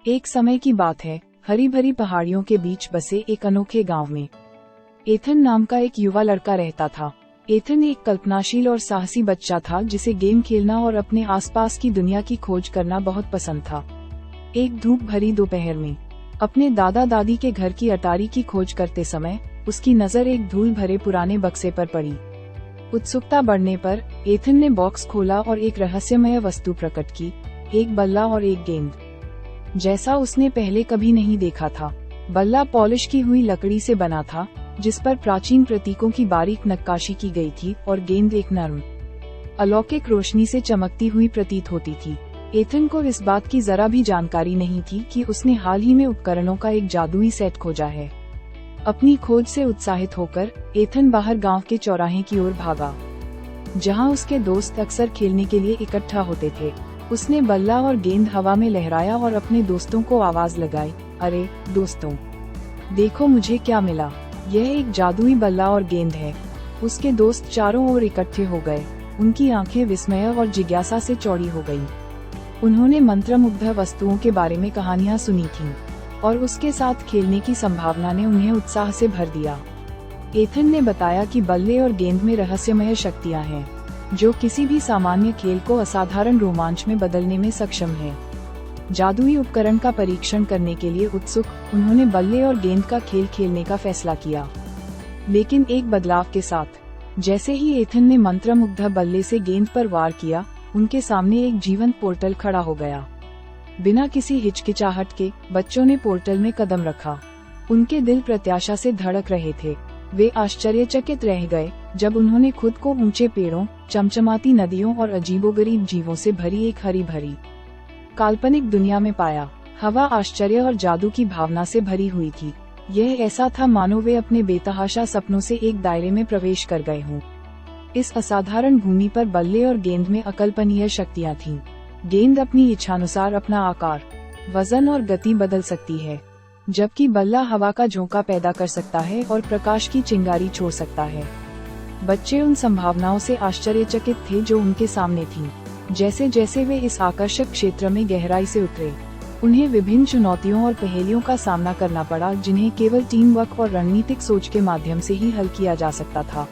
एक समय की बात है, हरी भरी पहाड़ियों के बीच बसे एक अनोखे गांव में एथन नाम का एक युवा लड़का रहता था। एथन एक कल्पनाशील और साहसी बच्चा था जिसे गेम खेलना और अपने आसपास की दुनिया की खोज करना बहुत पसंद था। एक धूप भरी दोपहर में अपने दादा दादी के घर की अटारी की खोज करते समय उसकी नजर एक धूल भरे पुराने बक्से पर पड़ी। उत्सुकता बढ़ने पर एथन ने बॉक्स खोला और एक रहस्यमय वस्तु प्रकट की, एक बल्ला और एक गेंद, जैसा उसने पहले कभी नहीं देखा था। बल्ला पॉलिश की हुई लकड़ी से बना था, जिस पर प्राचीन प्रतीकों की बारीक नक्काशी की गई थी, और गेंद एक नर्म, अलौकिक रोशनी से चमकती हुई प्रतीत होती थी। एथन को इस बात की जरा भी जानकारी नहीं थी कि उसने हाल ही में उपकरणों का एक जादुई सेट खोजा है। अपनी खोज से उत्साहित होकर एथन बाहर गांव के चौराहे की ओर भागा, जहां उसके दोस्त अक्सर खेलने के लिए इकट्ठा होते थे। उसने बल्ला और गेंद हवा में लहराया और अपने दोस्तों को आवाज लगाई, अरे दोस्तों, देखो मुझे क्या मिला, यह एक जादुई बल्ला और गेंद है। उसके दोस्त चारों ओर इकट्ठे हो गए, उनकी आंखें विस्मय और जिज्ञासा से चौड़ी हो गईं। उन्होंने मंत्रमुग्ध वस्तुओं के बारे में कहानियां सुनी थीं, और उसके साथ खेलने की संभावना ने उन्हें उत्साह से भर दिया। एथन ने बताया कि बल्ले और गेंद में रहस्यमय शक्तियां हैं, जो किसी भी सामान्य खेल को असाधारण रोमांच में बदलने में सक्षम है। जादुई उपकरण का परीक्षण करने के लिए उत्सुक उन्होंने बल्ले और गेंद का खेल खेलने का फैसला किया, लेकिन एक बदलाव के साथ। जैसे ही एथन ने मंत्रमुग्ध बल्ले से गेंद पर वार किया, उनके सामने एक जीवंत पोर्टल खड़ा हो गया। बिना किसी हिचकिचाहट के बच्चों ने पोर्टल में कदम रखा। उनके दिल प्रत्याशा से धड़क रहे थे। वे आश्चर्यचकित रह गए जब उन्होंने खुद को ऊंचे पेड़ों, चमचमाती नदियों और अजीबोगरीब जीवों से भरी एक हरी भरी काल्पनिक दुनिया में पाया। हवा आश्चर्य और जादू की भावना से भरी हुई थी। यह ऐसा था मानो वे अपने बेतहाशा सपनों से एक दायरे में प्रवेश कर गए हों। इस असाधारण भूमि पर बल्ले और गेंद में अकल्पनीय शक्तियां थीं। गेंद अपनी इच्छानुसार अपना आकार, वजन और गति बदल सकती है, जबकि बल्ला हवा का झोंका पैदा कर सकता है और प्रकाश की चिंगारी छोड़ सकता है। बच्चे उन संभावनाओं से आश्चर्यचकित थे जो उनके सामने थीं। जैसे जैसे वे इस आकर्षक क्षेत्र में गहराई से उतरे, उन्हें विभिन्न चुनौतियों और पहेलियों का सामना करना पड़ा, जिन्हें केवल टीम वर्क और रणनीतिक सोच के माध्यम से ही हल किया जा सकता था।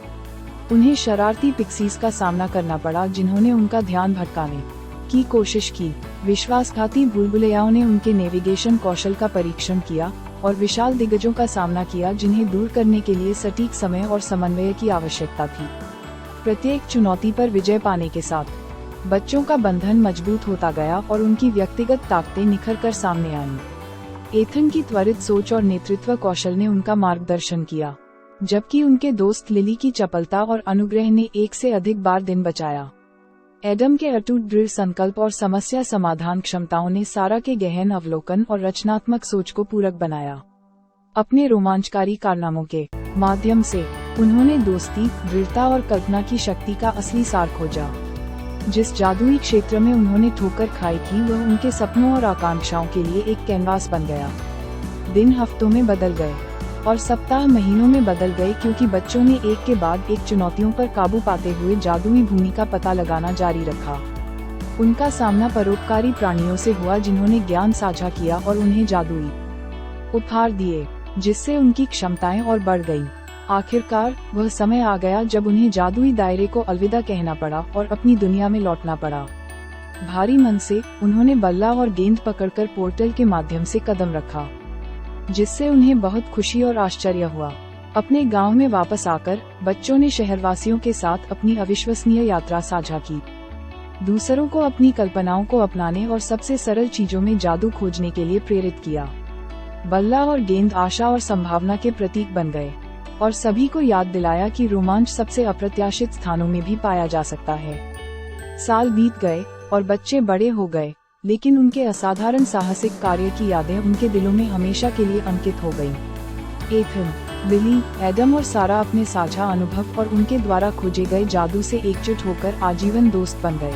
उन्हें शरारती पिक्सीज का सामना करना पड़ा, जिन्होंने उनका ध्यान भटकाने की कोशिश की। विश्वासघाती बुलबुलैयाओं ने उनके नेविगेशन कौशल का परीक्षण किया, और विशाल दिग्गजों का सामना किया, जिन्हें दूर करने के लिए सटीक समय और समन्वय की आवश्यकता थी। प्रत्येक चुनौती पर विजय पाने के साथ बच्चों का बंधन मजबूत होता गया और उनकी व्यक्तिगत ताकतें निखर कर सामने आईं। एथन की त्वरित सोच और नेतृत्व कौशल ने उनका मार्गदर्शन किया, जबकि उनके दोस्त लिली की चपलता और अनुग्रह ने एक से अधिक बार दिन बचाया। एडम के अटूट दृढ़ संकल्प और समस्या समाधान क्षमताओं ने सारा के गहन अवलोकन और रचनात्मक सोच को पूरक बनाया। अपने रोमांचकारी कारनामों के माध्यम से उन्होंने दोस्ती, दृढ़ता और कल्पना की शक्ति का असली सार खोजा। जिस जादुई क्षेत्र में उन्होंने ठोकर खाई थी, वह उनके सपनों और आकांक्षाओं के लिए एक कैनवास बन गया। दिन हफ्तों में बदल गए और सप्ताह महीनों में बदल गए, क्योंकि बच्चों ने एक के बाद एक चुनौतियों पर काबू पाते हुए जादुई भूमि का पता लगाना जारी रखा। उनका सामना परोपकारी प्राणियों से हुआ, जिन्होंने ज्ञान साझा किया और उन्हें जादुई उपहार दिए, जिससे उनकी क्षमताएं और बढ़ गईं। आखिरकार वह समय आ गया जब उन्हें जादुई दायरे को अलविदा कहना पड़ा और अपनी दुनिया में लौटना पड़ा। भारी मन से उन्होंने बल्ला और गेंद पकड़कर पोर्टल के माध्यम से कदम रखा, जिससे उन्हें बहुत खुशी और आश्चर्य हुआ। अपने गांव में वापस आकर बच्चों ने शहरवासियों के साथ अपनी अविश्वसनीय यात्रा साझा की, दूसरों को अपनी कल्पनाओं को अपनाने और सबसे सरल चीजों में जादू खोजने के लिए प्रेरित किया। बल्ला और गेंद आशा और संभावना के प्रतीक बन गए, और सभी को याद दिलाया कि रोमांच सबसे अप्रत्याशित स्थानों में भी पाया जा सकता है। साल बीत गए और बच्चे बड़े हो गए, लेकिन उनके असाधारण साहसिक कार्य की यादें उनके दिलों में हमेशा के लिए अंकित हो गईं। एथन, लिली, एडम और सारा अपने साझा अनुभव और उनके द्वारा खोजे गए जादू से एकजुट होकर आजीवन दोस्त बन गए।